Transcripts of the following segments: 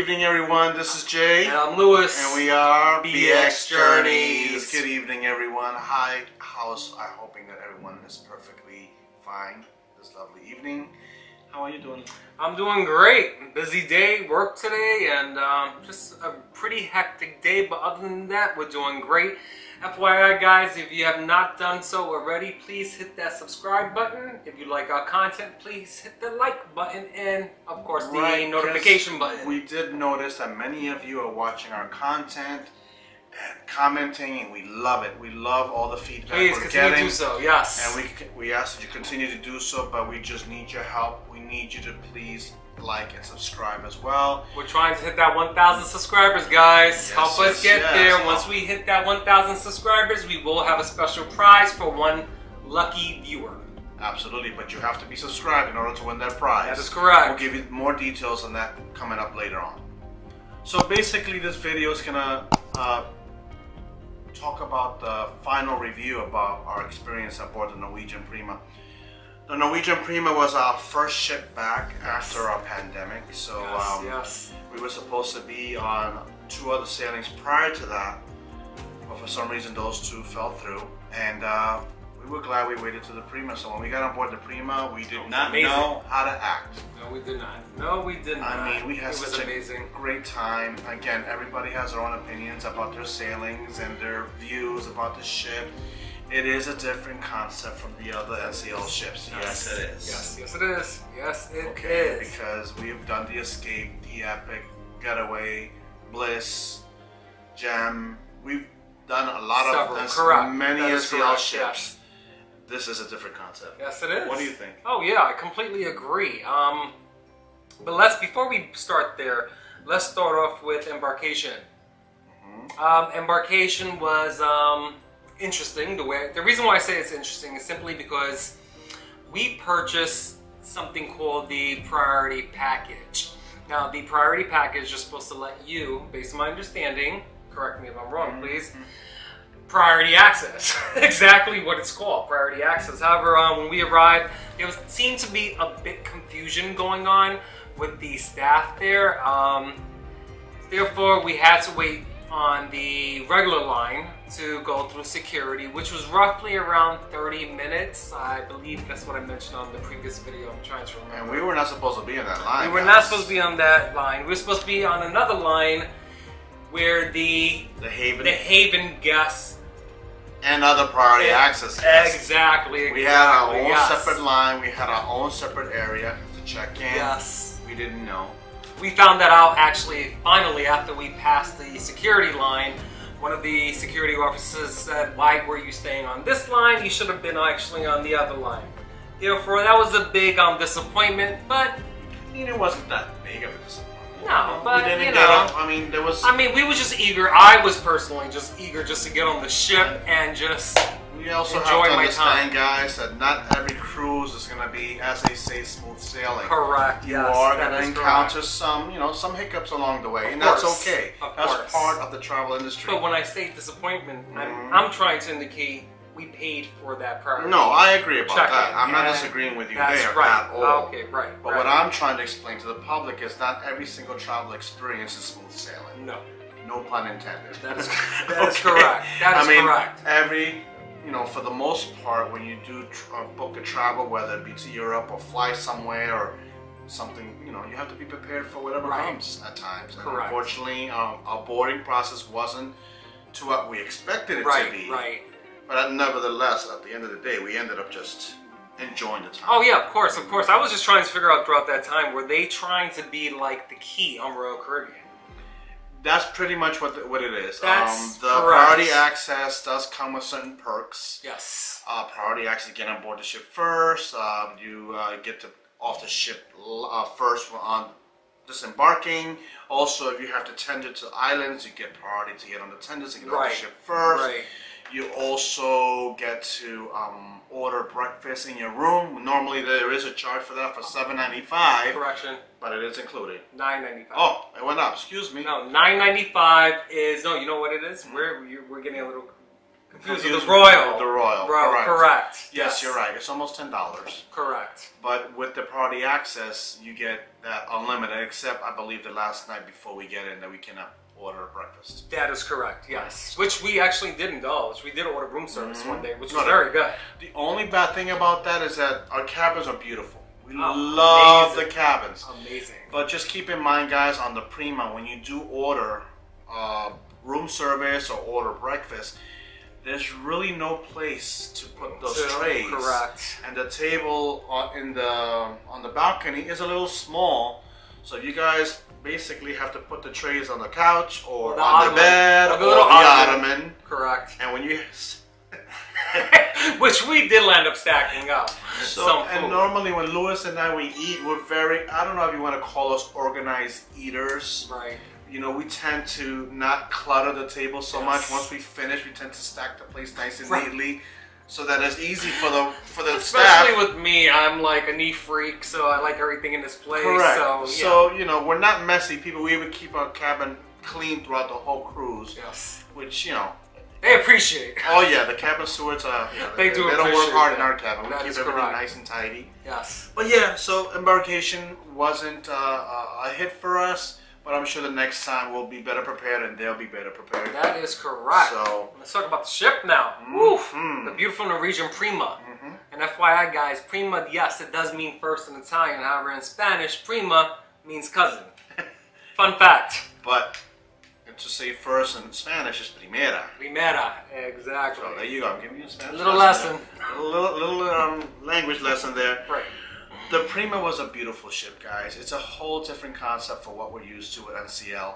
evening, everyone. This is Jay. And I'm Lewis. And we are BX Journeys. Good evening, everyone. Hi, how's I'm hoping that everyone is perfectly fine this lovely evening. How are you doing? I'm doing great. Busy day, work today, and just a pretty hectic day. But other than that, we're doing great. FYI, guys, if you have not done so already, please hit that subscribe button. If you like our content, please hit the like button and, of course, the notification button. We did notice that many of you are watching our content and commenting, and we love it. We love all the feedback we're getting. Please continue to do so, yes. And we ask that you continue to do so, but we just need your help. We need you to please like and subscribe as well. We're trying to hit that 1,000 subscribers, guys. Yes, help us get there. Once we hit that 1,000 subscribers, we will have a special prize for one lucky viewer. Absolutely, but you have to be subscribed in order to win that prize. That is correct. We'll give you more details on that coming up later on. So basically, this video is gonna talk about the final review about our experience aboard the Norwegian Prima. The Norwegian Prima was our first ship back after our pandemic, so we were supposed to be on 2 other sailings prior to that, but for some reason those 2 fell through, and we were glad we waited to the Prima. So when we got on board the Prima, we did not know how to act. No, we did not. No, we did not. I mean, we had such a great time. Again, everybody has their own opinions about their sailings and their views about the ship. It is a different concept from the other SEL ships. Yes, it is. Yes, it is. Yes, it is. Because we've done the Escape, the Epic, Getaway, Bliss, Gem. We've done a lot of many SEL ships. Yes. This is a different concept. Yes, it is. What do you think? Oh yeah, I completely agree. But before we start there, let's start off with embarkation. Embarkation was interesting. The reason why I say it's interesting is simply because we purchased something called the priority package. Now, the priority package is supposed to let you, based on my understanding, correct me if I'm wrong, please, priority access. Exactly what it's called, priority access. However, when we arrived, there seemed to be a bit confusion going on with the staff there. Therefore, we had to wait on the regular line to go through security, which was roughly around 30 minutes. I believe that's what I mentioned on the previous video. I'm trying to remember. And we were not supposed to be on that line. We were not supposed to be on that line. We were supposed to be on another line where the Haven guests and other priority access guests. Exactly. We had our own separate line. We had our own separate area to check in. Yes. We didn't know. We found that out actually finally after we passed the security line. One of the security officers said, "Why were you staying on this line? You should have been actually on the other line." Therefore, that was a big disappointment, but it wasn't that big of a disappointment. No, but we didn't get up. I mean, there was. I mean, we were just eager. I was personally just eager just to get on the ship and just we also enjoy have to my understand, time. guys, that not every cruise is going to be, as they say, smooth sailing. Correct. You are going to encounter some, some hiccups along the way, and that's okay. That's part of the travel industry. But when I say disappointment, I'm trying to indicate we paid for that priority. No, I agree about that. I'm not disagreeing with you there at all. Okay, right. But what I'm trying to explain to the public is not every single travel experience is smooth sailing. No. No pun intended. That is correct. That is correct. For the most part, when you do book a travel, whether it be to Europe or fly somewhere or something, you have to be prepared for whatever comes at times. And unfortunately, our boarding process wasn't to what we expected it to be. Right. But nevertheless, at the end of the day, we ended up just enjoying the time. Oh yeah, of course. I was just trying to figure out throughout that time, were they trying to be like the Key on Royal Caribbean? That's pretty much what it is. That's the priority access does come with certain perks. Yes. Priority access, get on board the ship first. You get off the ship first on disembarking. Also, if you have to tender to islands, you get priority to get on the tenders and get off the ship first. Right. You also get to order breakfast in your room. Normally there is a charge for that for $7.95. Correction. But it is included. $9.95. Oh, it went up. Excuse me. No, $9.95 is, no, you know what it is? We're getting a little Confused with the Royal. The Royal. Correct. Yes, you're right. It's almost $10. Correct. But with the priority access, you get that unlimited, except I believe the last night before we get in that we cannot order breakfast. That is correct, yes. Which we actually did indulge. We did order room service one day, which was very good. The only bad thing about that is that our cabins are beautiful. We love the cabins. Amazing. But just keep in mind, guys, on the Prima, when you do order room service or order breakfast, there's really no place to put those trays. Correct. And the table on the balcony is a little small, so you guys basically have to put the trays on the couch or on the bed or the ottoman. Correct. And when you which we did end up stacking up. And normally when Louis and I we eat, we're very, I don't know if you want to call us organized eaters. Right. You know, we tend to not clutter the table so much. Once we finish, we tend to stack the plates nice and neatly, so that it's easy for the staff. Especially with me, I'm like a neat freak, so I like everything in this place. Correct. So you know, we're not messy people. We even keep our cabin clean throughout the whole cruise. Yes. Which, you know, they appreciate. Oh yeah, the cabin stewards they do. They don't work hard in our cabin. We keep everything nice and tidy. Yes. But yeah, so embarkation wasn't a hit for us. But I'm sure the next time we'll be better prepared and they'll be better prepared. That is correct. So let's talk about the ship now. The beautiful Norwegian Prima. And FYI, guys, Prima, yes, it does mean first in Italian. However, in Spanish, Prima means cousin. Fun fact. But to say first in Spanish is primera. Primera, exactly. So there you go. I'm giving you a Spanish lesson. A little language lesson there. Right. The Prima was a beautiful ship, guys. It's a whole different concept for what we're used to at NCL.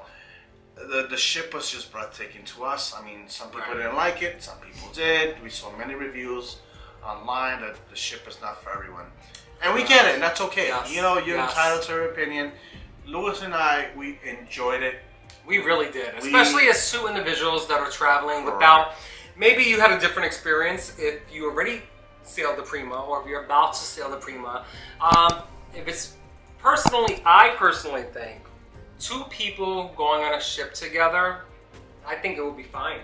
The ship was just breathtaking to us. I mean, some people didn't like it, some people did. We saw many reviews online that the ship is not for everyone. And we get it, and that's okay. Yes. You know, you're entitled to your opinion. Louis and I, we enjoyed it. We really did, especially as two individuals that are traveling without... Maybe you had a different experience if you already sail the Prima, or if you're about to sail the Prima. If it's I personally think two people going on a ship together, I think it would be fine.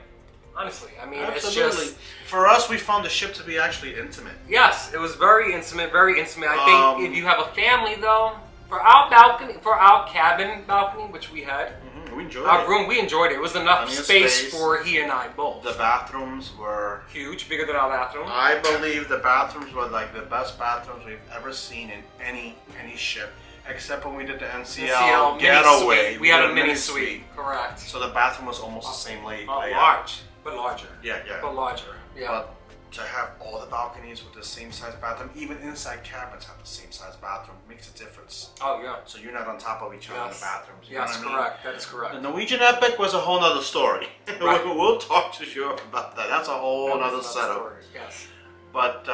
Honestly, I mean, absolutely. It's just for us. We found the ship to be actually intimate. Yes, it was very intimate, very intimate. I think if you have a family, though, for our balcony, for our cabin balcony, which we had. We enjoyed our room. We enjoyed it. It was enough space for he and I both. The bathrooms were huge, bigger than our bathroom. I believe the bathrooms were like the best bathrooms we've ever seen in any ship, except when we did the NCL getaway. We had a mini suite. Correct. So the bathroom was almost the same layout. Large, but larger. Yeah. But larger. Yeah. But to have all the balconies with the same size bathroom, even inside cabins have the same size bathroom, makes a difference. Oh yeah. So you're not on top of each other in the bathrooms. You yes, correct. That is correct. The Norwegian Epic was a whole nother story. Right. We'll talk to you about that. That's a whole other setup. Story. Yes. But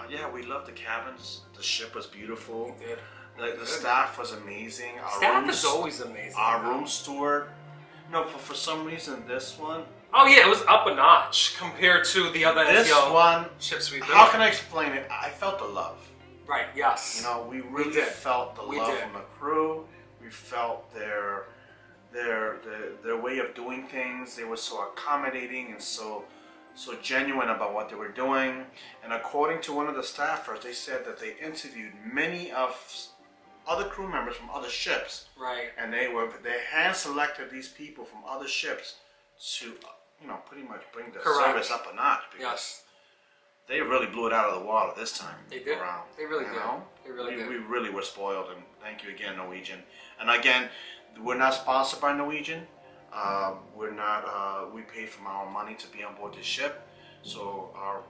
yeah, we loved the cabins. The ship was beautiful. We did. The staff was amazing. Staff is always amazing. Our room steward. No, for some reason this one. Oh yeah, it was up a notch compared to the other ships we've been on. How can I explain it? I felt the love. Right. Yes. You know, we really felt the love from the crew. We felt their way of doing things. They were so accommodating and so genuine about what they were doing. And according to one of the staffers, they said that they interviewed many of other crew members from other ships. Right. And they hand selected these people from other ships to, you know, pretty much bring the service up a notch, because they really blew it out of the water this time. They did. Around, they really did. They really did. We really were spoiled, and thank you again, Norwegian. And again, we're not sponsored by Norwegian. We're not. We pay from our money to be on board this ship, so our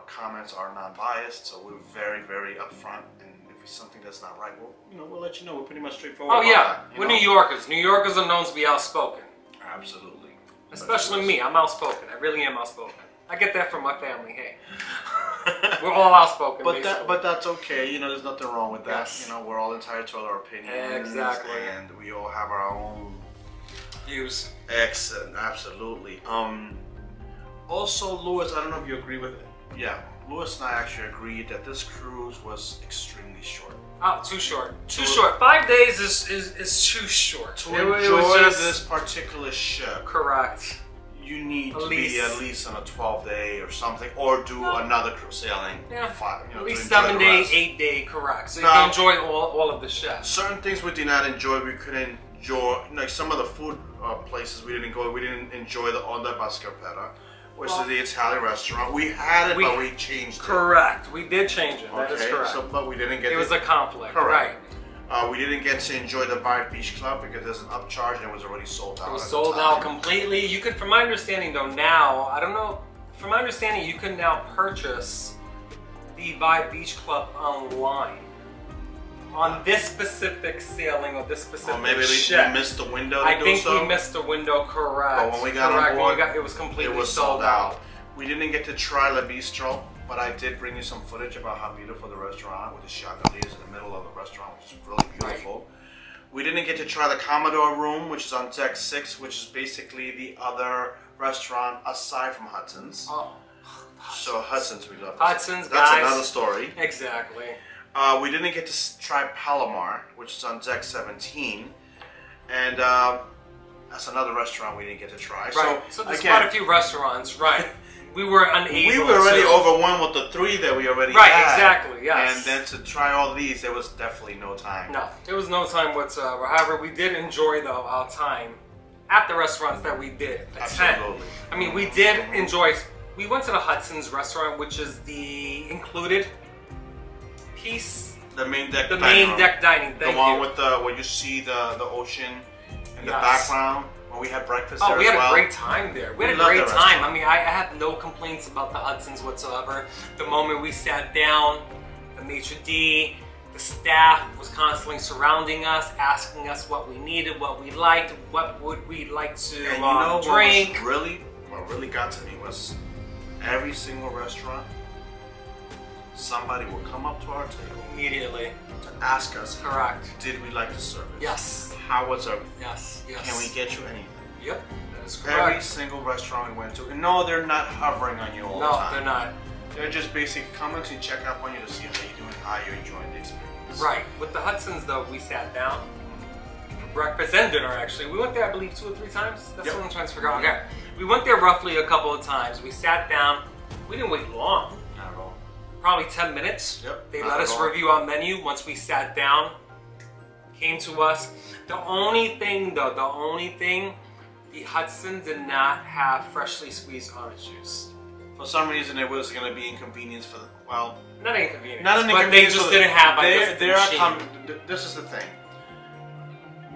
comments are non-biased. So we're very, very upfront, and if it's something that's not right, we'll let you know. We're pretty much straightforward. Oh yeah, we're New Yorkers. New Yorkers are known to be outspoken. Absolutely. Especially me, I'm outspoken. I really am outspoken. I get that from my family. Hey, we're all outspoken. But that's okay. You know, there's nothing wrong with that. Yes. You know, we're all entitled to our opinions. Exactly. And we all have our own views. Excellent. Absolutely. Also, Louis, I don't know if you agree with it. Yeah, Louis and I actually agreed that this cruise was extremely short. Oh, too short. Too short. 5 days is too short. To enjoy this particular ship. Correct. you need to be at least on a 12-day or something, or do another cruise sailing. Yeah, at least to enjoy 7 the day, rest. 8 day, correct. So you can enjoy all of the ships. Certain things we did not enjoy. We couldn't enjoy, like some of the food places we didn't go. We didn't enjoy the Onda Bascarpera, which is the Italian restaurant. We had it, but we changed it. Correct. We did change it. That is correct. So, but we didn't get it. Was a conflict. Correct. Right. We didn't get to enjoy the Vibe Beach Club because there's an upcharge and it was already sold out. It was sold out completely. You could, from my understanding though, now, I don't know, from my understanding, you can now purchase the Vibe Beach Club online. On this specific sailing or this specific ship. We missed the window to I think we missed the window, correct. But when we got on board, it was completely sold out. We didn't get to try La Bistro, but I did bring you some footage about how beautiful the restaurant with the chandeliers in the middle of the restaurant, which is really beautiful. Right. We didn't get to try the Commodore room, which is on deck 6, which is basically the other restaurant aside from Hudson's. Oh, so Hudson's, we love Hudson's, That's guys. another story. Exactly. We didn't get to try Palomar, which is on deck 17, and that's another restaurant we didn't get to try. Right. So there's quite a few restaurants, right? We were unable. We were already overwhelmed with the 3 that we already had. Right, exactly, yes. And then to try all these, there was definitely no time. No, there was no time whatsoever. However, we did enjoy, though, our time at the restaurants that we did attend. Absolutely. I mean, we did enjoy. We went to the Hudson's restaurant, which is the included piece. The main deck The dining main room. deck dining, thank you. The one with the, where you see the ocean in the background. When we had breakfast there we had as well. a great time there. We had a great time. I mean, I have no complaints about the Hudson's whatsoever. The moment we sat down, the maitre d', the staff was constantly surrounding us, asking us what we needed, what we liked, what would we like to drink. What really got to me was every single restaurant, somebody will come up to our table immediately to ask us, correct, did we like the service? Yes. How was everything? Yes, yes. Can we get you anything? Yep, that is correct. Every single restaurant we went to, and no, they're not hovering on you all the time. No, they're not. They're just basically coming to check up on you to see how you're doing, how you're enjoying the experience. Right. With the Hudson's, though, we sat down for breakfast and dinner, actually. We went there, I believe, 2 or 3 times. That's what I'm trying to figure out. Okay. We went there roughly a couple of times. We sat down. We didn't wait long. Not at all. Probably 10 minutes. Yep. They let us review our menu once we sat down. Came to us. The only thing, the Hudson did not have freshly squeezed orange juice. For some reason, it was going to be inconvenience for the, well... Not an inconvenience. Not an inconvenience. But they just didn't have this is the thing.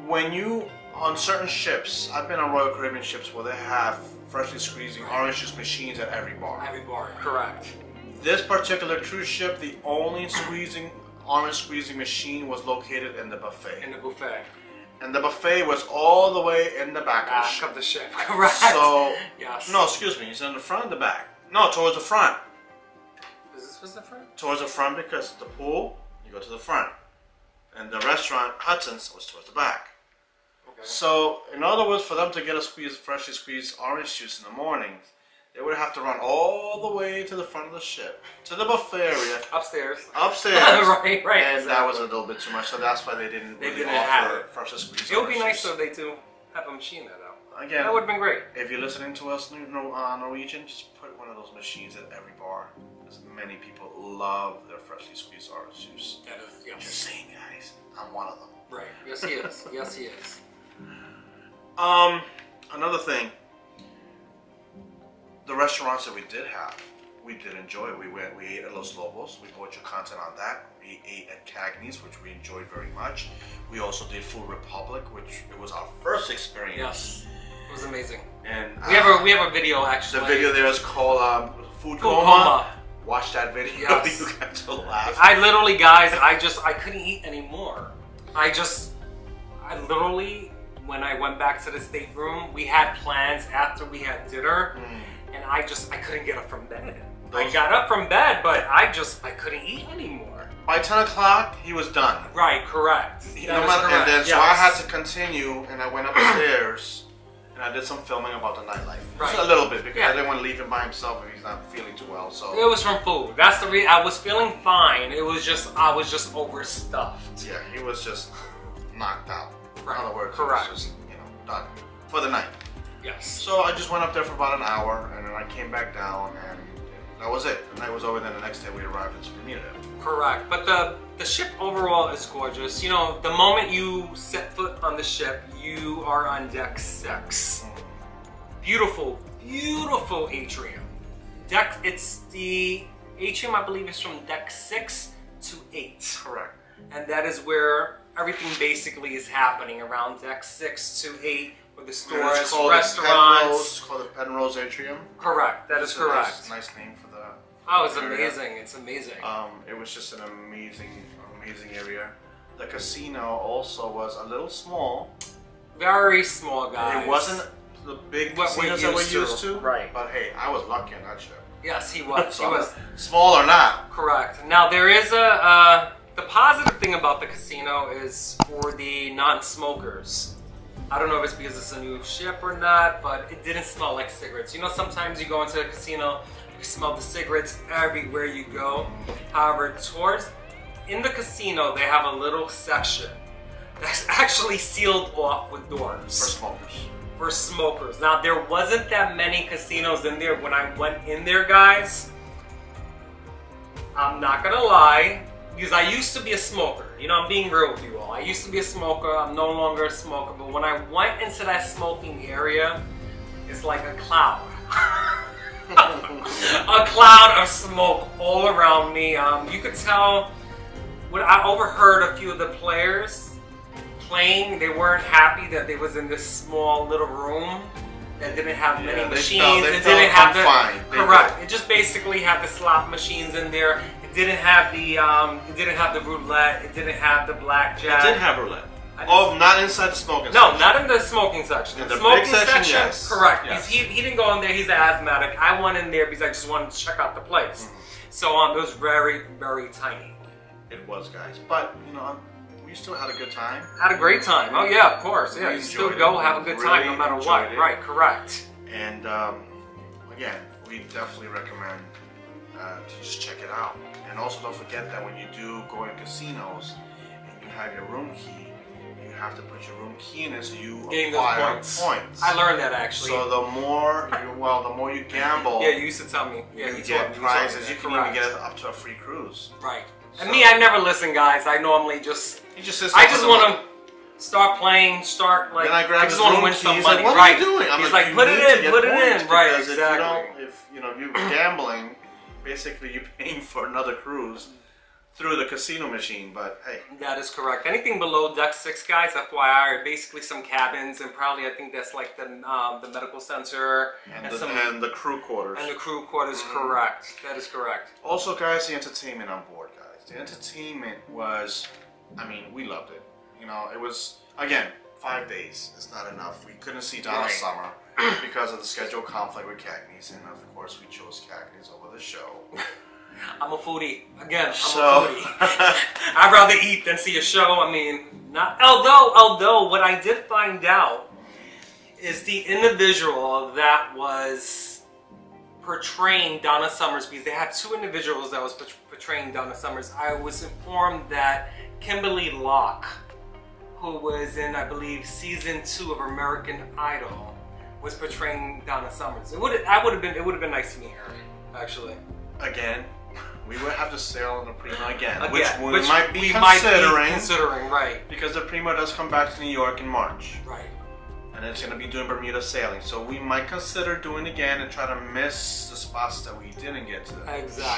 When you, on certain ships, I've been on Royal Caribbean ships where they have freshly squeezing orange juice machines at every bar. Every bar, correct. This particular cruise ship, the only orange squeezing machine was located in the buffet. In the buffet. And the buffet was all the way in the back of the ship. Correct. So, yes. No, excuse me. It's in the front and the back. No, towards the front. This was the front? Towards the front because the pool, you go to the front. And the restaurant, Hudson's, was towards the back. Okay. So, in other words, for them to get a freshly squeezed orange juice in the morning, they would have to run all the way to the front of the ship, to the buffet area. Upstairs. Right. And exactly. that was a little bit too much, so that's why they didn't offer freshly squeezed orange juice. It would be nice though they do have a machine there though. Again, that would have been great. If you're listening to us, Norwegian, just put one of those machines at every bar. Because many people love their freshly squeezed orange juice. That is, yes. Just saying, guys, I'm one of them. Right. Yes, he is. Yes, he is. Another thing. The restaurants that we did have, we did enjoy. We ate at Los Lobos. We bought your content on that. We ate at Cagney's, which we enjoyed very much. We also did Food Republic, which it was our first experience. Yes, it was amazing. And we have a video actually. The video there is called Food Coma. Watch that video. Yes. You got to laugh. I literally, guys, I couldn't eat anymore. I literally, when I went back to the stateroom, we had plans after we had dinner. And I couldn't get up from bed. I got up from bed, but I couldn't eat anymore. By 10 o'clock, he was done. Right, correct. And then, so I had to continue, and I went upstairs, and I did some filming about the nightlife. Right. Just a little bit, because I didn't want to leave him by himself if he's not feeling too well. So it was from food. That's the reason. I was feeling fine. It was just, I was just overstuffed. Yeah, he was just knocked out. Right. In other words, correct. he was just, done for the night. Yes. So I just went up there for about an hour, and then I came back down, and that was it. The night was over. Then the next day we arrived in Bermuda. Correct. But the ship overall is gorgeous. You know, the moment you set foot on the ship, you are on deck 6. Beautiful, beautiful atrium. It's the atrium, I believe, is from deck 6 to 8. Correct. And that is where everything basically is happening, around deck 6 to 8, where the stores, restaurants. It's called the Penrose Atrium. Correct. That is correct. Nice name for the. Oh, it's amazing. It's amazing. It was just an amazing area. The casino also was a little small. Very small, guys. It wasn't the big casinos that we're used to. Right. But hey, I was lucky on that ship. Yes, he was. So he was. Small or not. Correct. Now there is the positive thing about the casino is for the non-smokers. I don't know if it's because it's a new ship or not, but it didn't smell like cigarettes. You know, sometimes you go into a casino, you smell the cigarettes everywhere you go. However, in the casino, they have a little section that's actually sealed off with doors. For smokers. For smokers. Now, there wasn't that many casinos in there when I went in there, guys. I'm not gonna lie, because I used to be a smoker. You know, I'm being real with you all. I used to be a smoker. I'm no longer a smoker. But when I went into that smoking area, it's like a cloud. A cloud of smoke all around me. You could tell, when I overheard a few of the players playing, they weren't happy that they was in this small little room that didn't have many machines. It didn't have the correct. It just basically had the slot machines in there. It didn't have the roulette. It didn't have the blackjack. It did have roulette. Oh, not inside the smoking section. No, not in the smoking section. In the smoking big section, yes. Correct. Yes. He didn't go in there. He's an asthmatic. I went in there because I just wanted to check out the place. So it was very, very tiny. It was, guys. But you know, we still had a good time. Had a great time. Oh yeah, of course. Yeah, you still go have a good time no matter what. Right. Correct. And again, we definitely recommend to just check it out. And also don't forget that when you do go in casinos and you have your room key, you have to put your room key in it so you acquire points. I learned that actually. So the more you gamble, yeah, you used to tell me. Yeah, you get prizes. You can even get up to a free cruise. Right. And me, I never listen, guys. I normally just. I just want to start playing. I just want to win some money. What are you doing? He's like, put it in. Right. Exactly. If you're gambling, basically you're paying for another cruise through the casino machine. But hey, that is correct. Anything below deck 6, guys, FYI, are basically some cabins, and probably I think that's like the medical center and the crew quarters. And the crew quarters, correct. That is correct. Also, guys, the entertainment on board, guys. The entertainment was, I mean, we loved it. You know, it was, again, 5 days. It's not enough. We couldn't see Donna Summer because of the schedule conflict with Cagney's, and of course we chose Cagney's over the show. I'm a foodie. Again, I'm a foodie. I'd rather eat than see a show. I mean, not although what I did find out is the individual that was portraying Donna Summers, because they had 2 individuals that was portraying Donna Summers. I was informed that Kimberly Locke, who was in, I believe, season 2 of American Idol, was portraying Donna Summers. It would have been nice to meet her, actually. Again, we would have to sail on the Prima again, which we might be considering, right? Because the Prima does come back to New York in March, right? And it's going to be doing Bermuda sailing, so we might consider doing it again and try to miss the spots that we didn't get to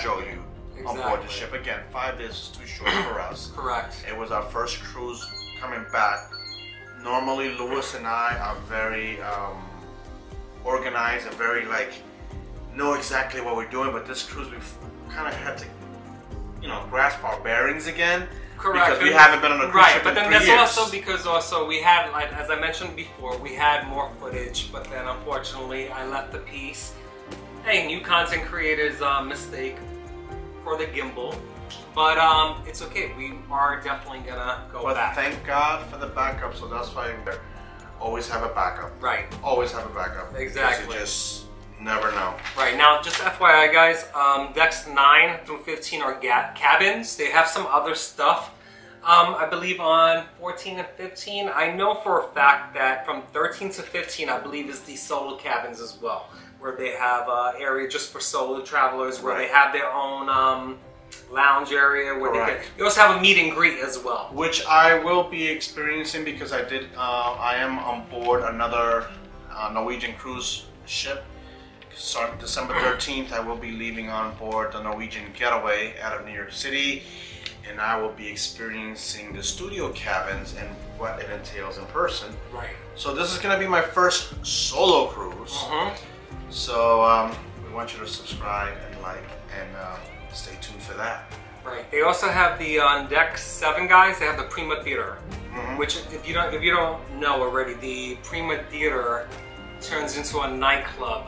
show you on board the ship. Again, 5 days is too short for us. Correct. It was our first cruise coming back. Normally, Louis and I are very organized and very know exactly what we're doing, but this cruise we've kind of had to, grasp our bearings again. Correct. Because we haven't been on a cruise ship but then in 3 years. that's also because we had, as I mentioned before, we had more footage, but then unfortunately I left the piece. Hey, new content creators mistake for the gimbal, but it's okay. We are definitely gonna go back. But thank God for the backup, so that's why we always have a backup. Right. Always have a backup. Exactly. Because you just never know. Right, now just FYI guys, decks 9 through 15 are cabins. They have some other stuff I believe on 14 and 15. I know for a fact that from 13 to 15, I believe is the solo cabins as well, where they have an area just for solo travelers, where they have their own lounge area where they also have a meet and greet as well, which I will be experiencing because I am on board another Norwegian cruise ship. Starting December 13th, I will be leaving on board the Norwegian Getaway out of New York City, and I will be experiencing the studio cabins and what it entails in person. Right. So this is going to be my first solo cruise. So we want you to subscribe and like and stay tuned for that. Right. They also have the on deck 7 guys. They have the Prima Theater, which if you don't know already, the Prima Theater turns into a nightclub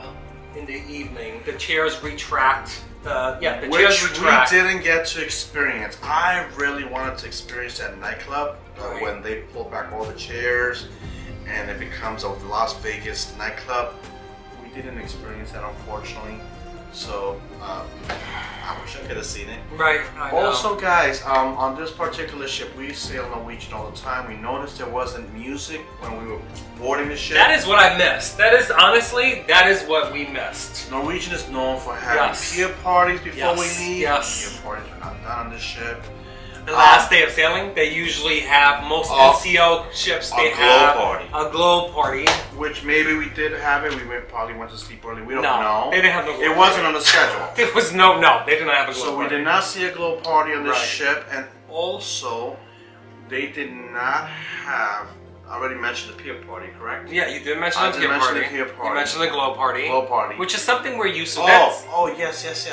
in the evening. The chairs retract. The chairs retract. We didn't get to experience. I really wanted to experience that nightclub when they pull back all the chairs and it becomes a Las Vegas nightclub. We didn't experience that, unfortunately. So I wish I could have seen it. Right. I know. Also, guys, on this particular ship, we sail Norwegian all the time. We noticed there wasn't music when we were boarding the ship. That is what I missed. That is honestly, that is what we missed. Norwegian is known for having pier parties before we leave. Yes. Pier parties are not done on this ship. The last day of sailing, they usually have, most NCO ships, they have a glow party. Which maybe we did have it. We probably went to sleep early. We don't know. No, they didn't have no glow party. It wasn't on the schedule. There was no, they did not have a glow party. So we did not see a glow party on this ship. And also, they did not have, I already mentioned the pier party, correct? Yeah, you did mention the pier party. You mentioned the glow party. Glow party. Which is something we're used to. Yes.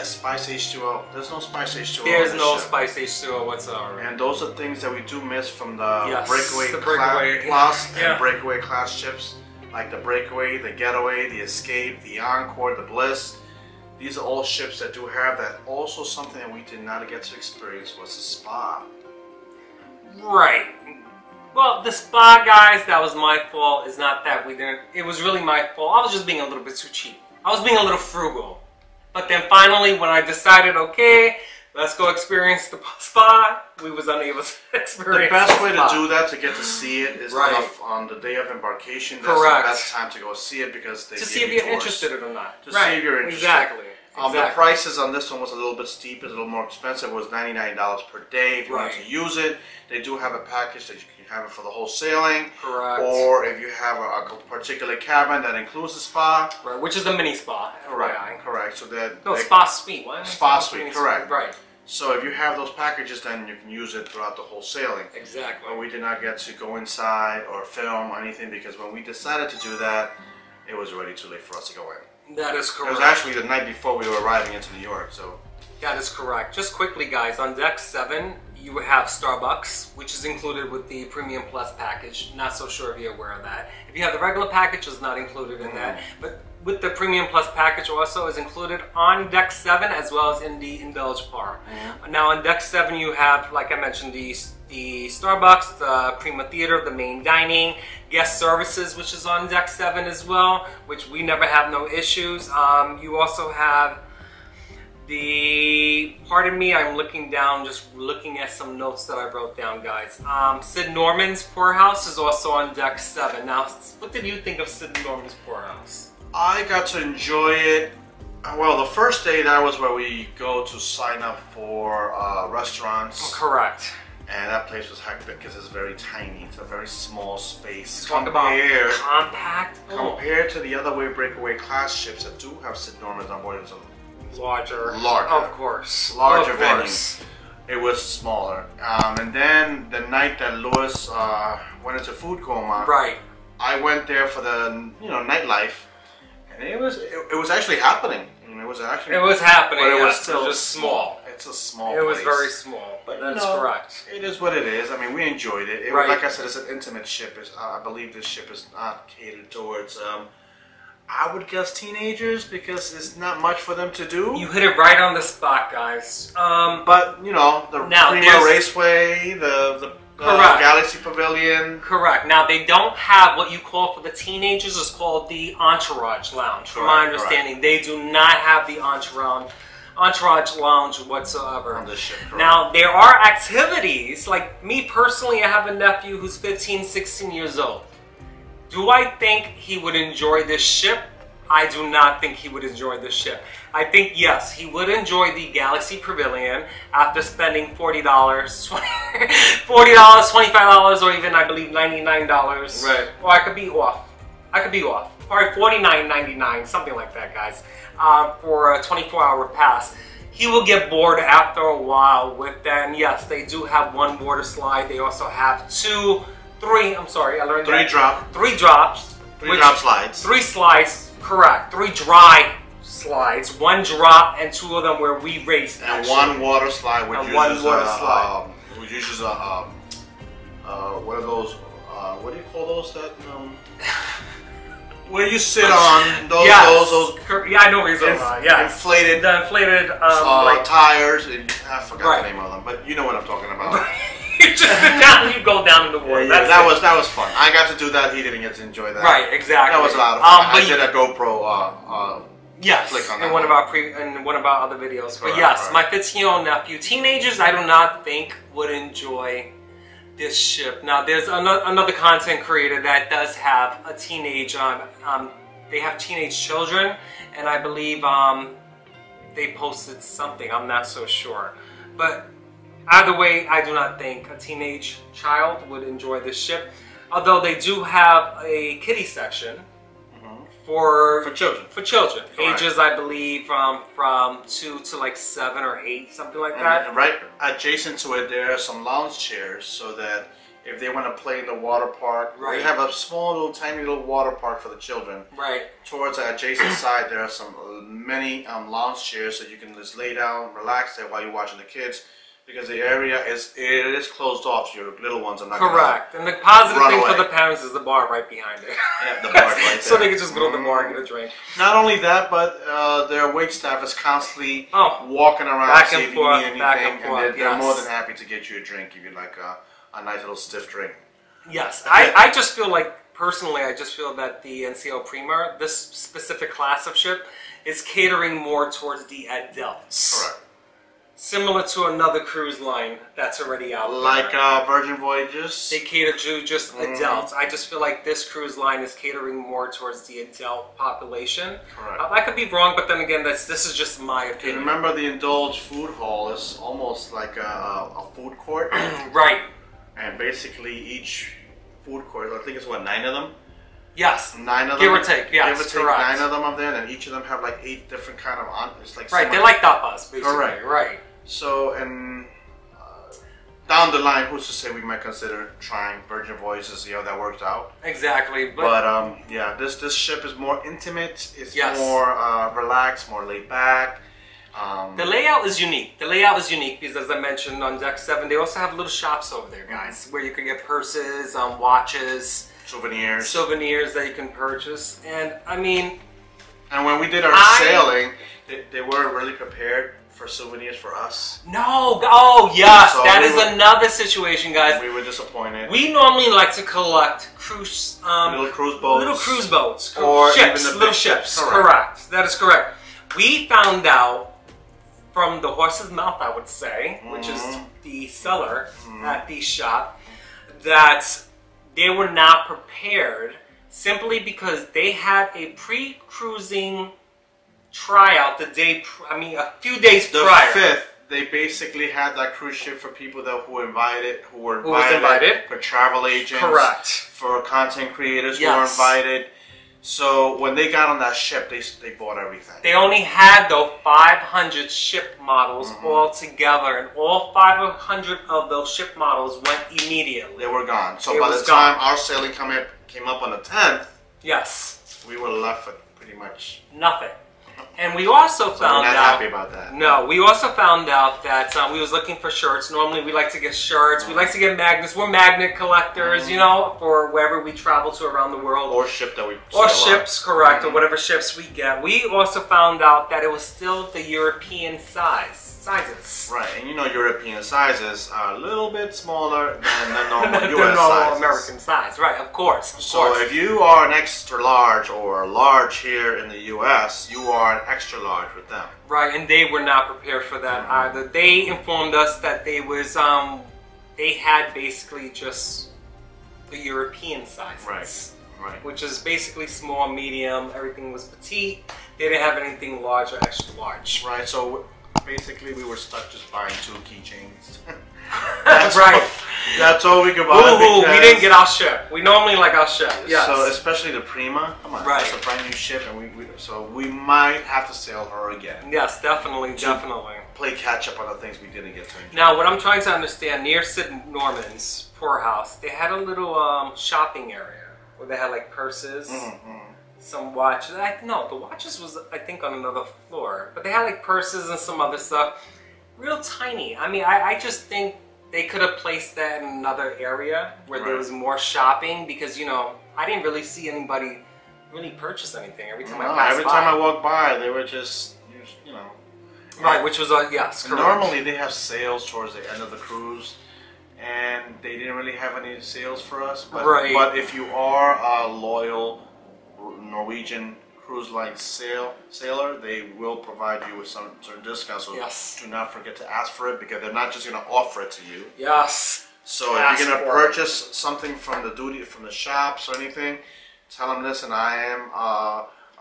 Spice H2O. There's no Spice H2O. There's no Spice H2O whatsoever. And those are things that we do miss from the Breakaway class and Breakaway class ships. Like the Breakaway, the Getaway, the Escape, the Encore, the Bliss. These are all ships that do have that. Also something that we did not get to experience was the spa. Right. Well, the spa, guys, that was my fault. It's not that we didn't. It was really my fault. I was just being a little bit too cheap. I was being a little frugal. But then finally, when I decided, okay, let's go experience the spa, we was unable to experience the best way to do that, to get to see it, is on the day of embarkation. That's the best time to go see it because they to see if you're interested in it or not. To see if you're interested. Exactly. The prices on this one was a little bit steep, it's a little more expensive. It was $99 per day if you want to use it. They do have a package that you can have it for the whole sailing. Correct. Or if you have a particular cabin that includes a spa. Right, which is the mini spa. Correct. So that spa suite. Spa suite, correct. Right. So if you have those packages, then you can use it throughout the whole sailing. Exactly. But we did not get to go inside or film or anything because when we decided to do that, it was already too late for us to go in. That is correct. It was actually the night before we were arriving into New York, so. That is correct. Just quickly, guys, on deck 7, you have Starbucks, which is included with the Premium Plus package. Not so sure if you're aware of that. If you have the regular package, it's not included in that. But with the Premium Plus package also is included on deck 7 as well as in the indulge bar. Now on deck 7 you have, like I mentioned, the Starbucks, the Prima Theater, the main dining, guest services, which is on deck 7 as well, which we never have no issues. You also have pardon me, I'm looking down, just looking at some notes that I wrote down, guys. Sid Norman's Poorhouse is also on deck 7. Now, what did you think of Sid Norman's Poorhouse? I got to enjoy it. Well, the first day, that was where we go to sign up for restaurants. Correct. And that place was hectic because it's very tiny. It's a very small space. Talk about compact. Compared to the other Breakaway class ships that do have Sid Normans on board, it's a larger. Of course. Larger venue. It was smaller. And then the night that Lewis went into food coma, I went there for the nightlife, and it was actually happening. It was happening, but it was still just small. It's a small place. It was very small, but that's correct. It is what it is. I mean, we enjoyed it. Like I said, it's an intimate ship. I believe this ship is not catered towards, I would guess, teenagers, because it's not much for them to do. You hit it right on the spot, guys. But, the Prima Raceway, the Galaxy Pavilion. Correct. Now, they don't have what you call for the teenagers is called the Entourage Lounge. From my understanding, they do not have the Entourage entourage lounge whatsoever. On the ship, correct. Now, there are activities, like me personally, I have a nephew who's 15, 16 years old. Do I think he would enjoy this ship? I do not think he would enjoy this ship. I think, yes, he would enjoy the Galaxy Pavilion after spending $40, $25, or even, I believe, $99. Right. Or I could be off. Probably $49.99, something like that, guys, for a 24-hour pass. He will get bored after a while with that. And yes, they do have one water slide. They also have three drop slides. 3 slides, correct. 3 dry slides. 1 drop and 2 of them where we raced. And one water slide, which uses what are those? What do you call those? That where you sit on those? Yes. those yeah, I know what you're talking about. Yeah, inflated like tires. I forgot the name of them, but you know what I'm talking about. You just sit down and you go down in the water. Yeah, that was fun. I got to do that. He didn't get to enjoy that. Right, exactly. That was a lot of fun. I did a GoPro flick on that. In one of our other videos. But yes, my 15-year-old nephew, teenagers, I do not think would enjoy this ship. Now, there's another content creator that does have a teenage. They have teenage children, and I believe they posted something. I'm not so sure, but. Either way, I do not think a teenage child would enjoy this ship. Although they do have a kiddie section for children. Correct. Ages, I believe, from 2 to like 7 or 8, something like that. And right adjacent to it, there are some lounge chairs, so that if they want to play in the water park, they have a small, tiny little water park for the children. Right. Towards the adjacent side, there are many lounge chairs, so you can just lay down, relax there while you're watching the kids. Because the area is closed off, so your little ones are not correct. And the positive thing for the parents is the bar right behind it. Yeah, the bar right there. So they can just go to the bar and get a drink. Not only that, but their wait staff is constantly walking around, back and forth, and they're more than happy to get you a drink if you'd like a nice little stiff drink. Yes, I just feel like, personally, I just feel that the NCL Prima, this specific class of ship, is catering more towards the adults. Correct. Similar to another cruise line that's already out there. Like Virgin Voyages. They cater to just adults. I just feel like this cruise line is catering more towards the adult population. Correct. I could be wrong, but then again, this is just my opinion. Remember, the Indulge food hall is almost like a food court. Right. And basically each food court, I think it's 9 of them? Yes. 9 of them. Give or take, yes, Give or take, correct. 9 of them up there, and each of them have like 8 different kind of it's like right, they're like tapas, basically. Correct. Right. So, and down the line, who's to say we might consider trying Virgin Voyages to see how that works out? Exactly. But yeah, this ship is more intimate. It's more relaxed, more laid back. The layout is unique. The layout is unique because, as I mentioned, on Deck 7, they also have little shops over there, guys, where you can get purses, watches, souvenirs that you can purchase. And I mean, and when we did our sailing, they weren't really prepared for souvenirs for us. No. Oh, yes. So that is another situation, guys. We were disappointed. We normally like to collect cruise, little cruise boats, or ships, even little ships. Correct. That is correct. We found out from the horse's mouth, I would say, which is the seller at the shop, that they were not prepared simply because they had a pre-cruising tryout a few days prior. The 5th, they basically had that cruise ship for people who were invited, for travel agents, correct, for content creators who were invited. So when they got on that ship, they bought everything. They only had, though, 500 ship models all together, and all 500 of those ship models went immediately. They were gone. So by the time our sailing came up on the 10th, we were left with pretty much nothing. And we also found out. We're not happy about that. No, we also found out that we was looking for shirts. Normally, we like to get shirts. We like to get magnets. We're magnet collectors, you know, for wherever we travel to around the world. Or ship that we. Or ships, correct, or whatever ships we get. We also found out that it was still the European size. sizes. Right, and you know European sizes are a little bit smaller than the normal The US normal sizes. American size, right? Of course. So if you are an extra large or large here in the US, you are an extra large with them. Right, and they were not prepared for that either. They informed us that they was they had basically just the European sizes. Right. Right. Which is basically small, medium, everything was petite. They didn't have anything large or extra large. Right, so basically we were stuck just buying 2 keychains. That's right. That's all we could buy. Ooh, we didn't get our ship. We normally like our ship. Yes. So especially the Prima, come on, right. It's a brand new ship, and so we might have to sail her again. Yes, definitely, definitely. Play catch up on the things we didn't get to enjoy. Now, what I'm trying to understand, near Sid Norman's poorhouse, they had a little shopping area where they had like purses, some watches. No, the watches was I think on another floor, but they had like purses and some other stuff, real tiny. I mean, I just think they could have placed that in another area where there was more shopping, because you know I didn't really see anybody really purchase anything every time I passed by. Every time I walked by, they were just you know. Right, which was yes, correct. Normally they have sales towards the end of the cruise, and they didn't really have any sales for us. But, but if you are a loyal Norwegian Cruise Line sailor, they will provide you with some certain discounts. So do not forget to ask for it, because they're not just going to offer it to you. Yes. So if you're going to purchase something from the shops or anything, tell them, listen, I am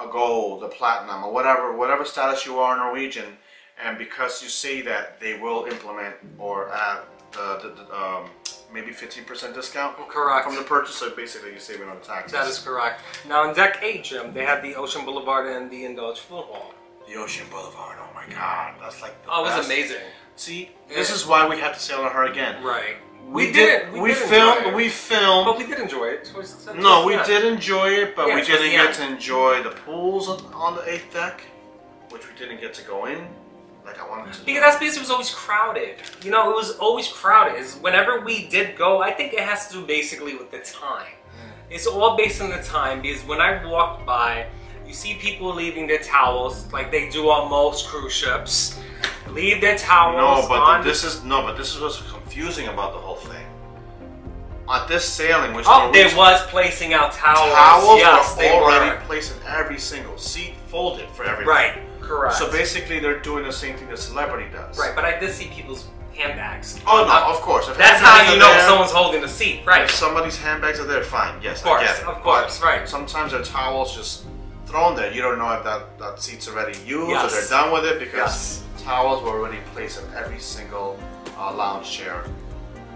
a gold, a platinum, or whatever status you are in Norwegian. And because you say that, they will implement or add the maybe 15% discount from the purchase. So basically, you're saving on the taxes. That is correct. Now in Deck Atrium, they had the Ocean Boulevard and the Indulged Food Hall. The Ocean Boulevard, oh my God, that's like the best. It was amazing. See, this is why we have to sail on her again. Right. We filmed, but we did enjoy it. No, we did enjoy it, but we didn't get to enjoy the pools on the 8th deck, which we didn't get to go in. Like I wanted to. Because that's because it was always crowded. You know, it was always crowded. Whenever we did go, I think it has to do basically with the time. It's all based on the time, because when I walked by, you see people leaving their towels like they do on most cruise ships. Leave their towels. This is what's confusing about the whole thing. On this sailing, which there was placing out towels. Towels yes, were already placed in every single seat, folded for everything. Right. Correct. So basically, they're doing the same thing that Celebrity does. Right, but I did see people's handbags. Oh no, of course. If that's how you know someone's holding the seat, right? If somebody's handbags are there, fine. Yes, of course, I get it. Of course, right. Sometimes their towels just thrown there. You don't know if that seat's already used or they're done with it, because towels were already placed in every single lounge chair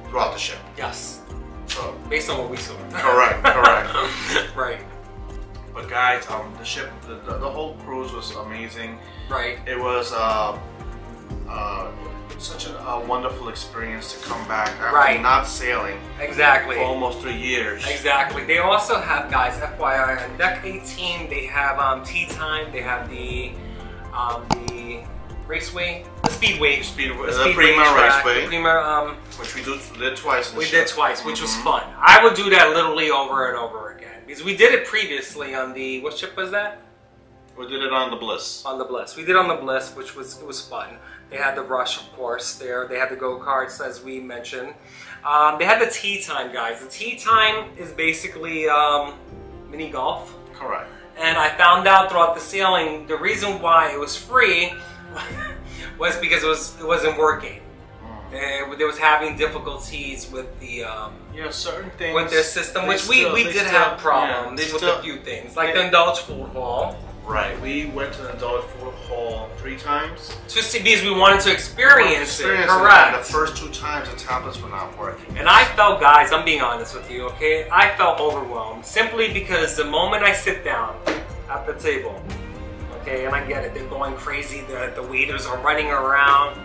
throughout the ship. Yes. So based on what we saw. Correct. Right. But guys, the ship, the whole cruise was amazing. Right. It was such a wonderful experience to come back after not sailing. Exactly. For almost 3 years. Exactly. They also have, guys, FYI, on Deck 18, they have tea time. They have the raceway, the speedway, the Prima raceway, the Prima, which we did twice. We did twice, which was fun. I would do that literally over and over again, because we did it previously on the what ship was that? We did it on the Bliss. On the Bliss, we did on the Bliss, which was fun. They had the Rush, of course. There, they had the go-karts, as we mentioned. They had the tea time, guys. The tea time is basically mini golf. Correct. And I found out throughout the sailing, the reason why it was free was because it wasn't working. They was having difficulties with the certain things with their system, which we did have problems with a few things, like the Indulged Food Hall. Right, we went to the Indulged Food Hall 3 times. To see, because we wanted to experience it. Correct. And the first 2 times the tablets were not working. And I felt, guys, I'm being honest with you, okay? I felt overwhelmed simply because the moment I sit down at the table, okay, and I get it, they're going crazy. The waiters are running around.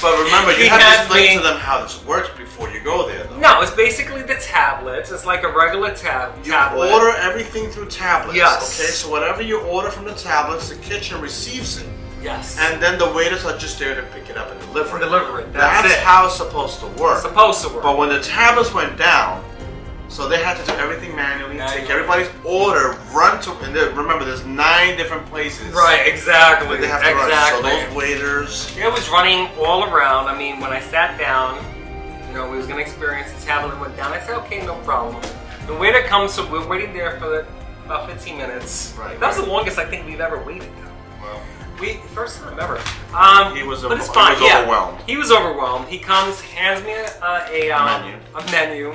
But remember, you have to explain to them how this works before you go there, though. No, it's basically the tablets. It's like a regular tablet. You order everything through tablets. Yes. Okay, so whatever you order from the tablets, the kitchen receives it. Yes. And then the waiters are just there to pick it up and deliver it. That's how it's supposed to work. It's supposed to work. But when the tablets went down, So they had to do everything manually, take everybody's order, run to, and then, remember there's 9 different places. Right, exactly. They have to run. So those waiters. It was running all around. I mean, when I sat down, you know, we was gonna experience the tablet went down. I said, okay, no problem. The waiter comes, so we're waiting there for about 15 minutes. Right. That was the longest I think we've ever waited. Well, first time ever. He was, but it's fine. Overwhelmed. He was overwhelmed. He comes, hands me a menu,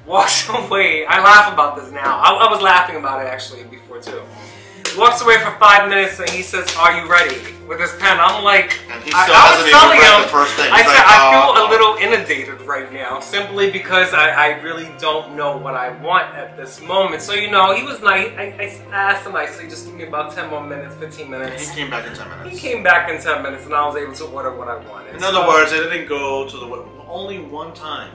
walks away. I laugh about this now. I was laughing about it actually before too. Walks away for 5 minutes and he says, "Are you ready?" with his pen. I'm like, and he still hasn't even read the first thing. I said, I feel a little inundated right now, simply because I really don't know what I want at this moment. So, you know, he was nice. I asked him nicely, just give me about 10 more minutes, 15 minutes. He came back in 10 minutes. He came back in 10 minutes and I was able to order what I wanted. In other words, it didn't go to the, only one time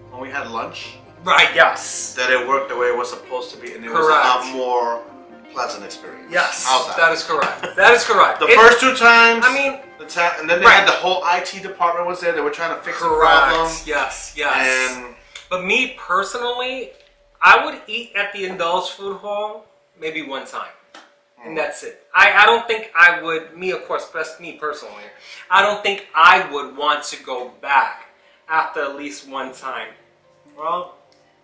when we had lunch. Right, yes. That it worked the way it was supposed to be, and it was a lot more pleasant experience. Yes, how's that? That is correct. That is correct. The first 2 times, I mean, and then they had the whole IT department was there. They were trying to fix the problem. Yes, And but me personally, I would eat at the Indulge Food Hall maybe 1 time, and that's it. I don't think I would. Me, of course, best me personally. I don't think I would want to go back after at least 1 time. Well,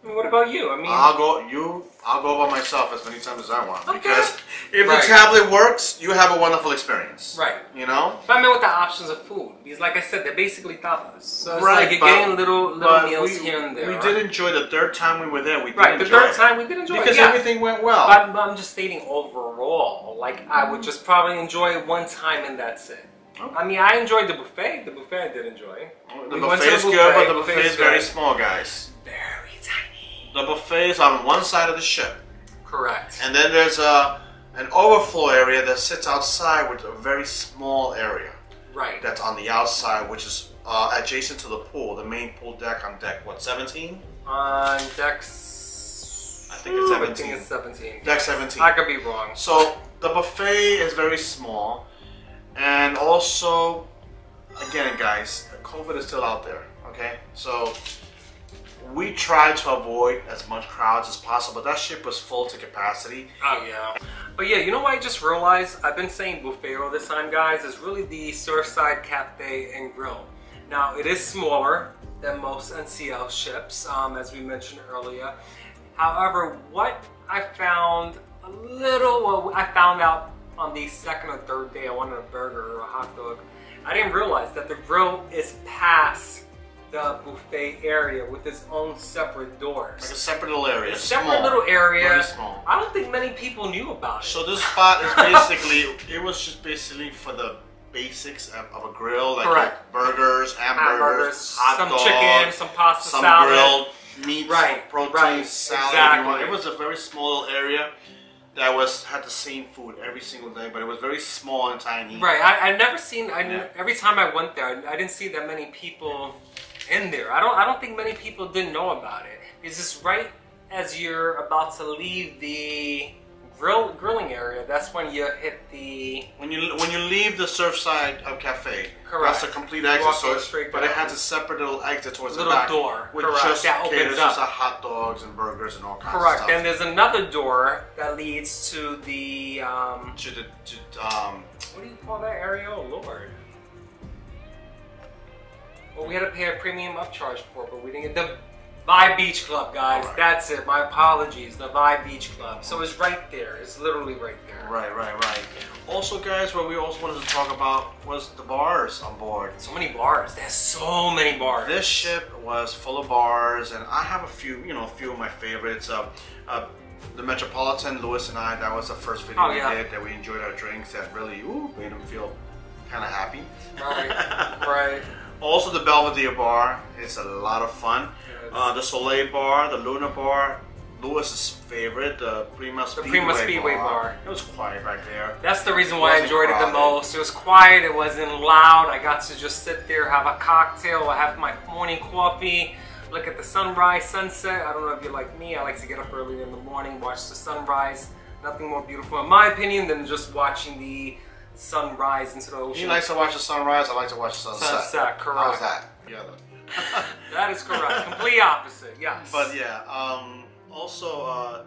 I mean, what about you? I mean, I'll go by myself as many times as I want. Okay. Because if the tablet works, you have a wonderful experience. Right. You know? But I mean with the options of food. Because like I said, they're basically tapas. So it's right, like you're getting little meals here and there. We did enjoy the 3rd time we were there. We did the 3rd time we did enjoy it. Because everything went well. But I'm just stating overall. Like, I would just probably enjoy it 1 time and that's it. Okay. I mean, I enjoyed the buffet. The buffet I did enjoy. The buffet is good, but the buffet is very small, guys. Very tiny. The buffet is on one side of the ship. Correct. And then there's an overflow area that sits outside with a very small area. Right. That's on the outside, which is adjacent to the pool, the main pool deck on deck, what, 17? On deck... I think it's 17. I think it's 17. Deck 17. I could be wrong. So the buffet is very small. And also, again, guys, COVID is still out there, okay? So we try to avoid as much crowds as possible. That ship was full to capacity. Oh, yeah. But yeah, you know what I just realized? I've been saying buffet all this time, guys. It's really the Surfside Cafe and Grill. Now, it is smaller than most NCL ships, as we mentioned earlier. However, what I found I found out on the 2nd or 3rd day I wanted a burger or a hot dog. I didn't realize that the grill is past the buffet area with its own separate doors. Like a separate little area. A separate little area. Very small. I don't think many people knew about it. So this spot is basically, it was just basically for the basics of a grill. Like correct. Burgers, hamburgers, hot some dogs, chicken, some pasta some salad. Grilled meats, protein, salad. Exactly. It was a very small little area that had the same food every single day, but it was very small and tiny. Right. I never seen. Every time I went there, I didn't see that many people in there. I don't think many people didn't know about it. It's just right as you're about to leave the grilling area. That's when you hit the when you leave the Surfside Cafe. Correct. That's a complete exit. But it has a separate little exit towards the back. Little door. Which correct. just that caters opens up. to hot dogs and burgers and all kinds of correct. stuff. Then there's another door that leads to the what do you call that area? Oh Lord. Well, we had to pay a premium upcharge for, but we didn't get the Vibe Beach Club, guys. Right. That's it. My apologies. The Vibe Beach Club. So it's right there. It's literally right there. Right. Also, guys, what we also wanted to talk about was the bars on board. So many bars. There's so many bars. This ship was full of bars, and I have a few of my favorites. The Metropolitan, Lewis and I, that was the first video we did that we enjoyed our drinks. That really made them feel kind of happy. Right. Also, the Belvedere bar is a lot of fun. The Soleil bar, the Luna bar, Lewis's favorite, the Prima Speedway bar. It was quiet back there. That's the reason why I enjoyed it the most. It was quiet, it wasn't loud. I got to just sit there, have a cocktail, I have my morning coffee, look at the sunrise, sunset. I don't know if you're like me, I like to get up early in the morning, watch the sunrise. Nothing more beautiful, in my opinion, than just watching the sunrise into the ocean. He likes to watch the sunrise, I like to watch the sunset. Sunset, correct. How's that? Yeah. That is correct. Complete opposite, yes. But yeah, Also,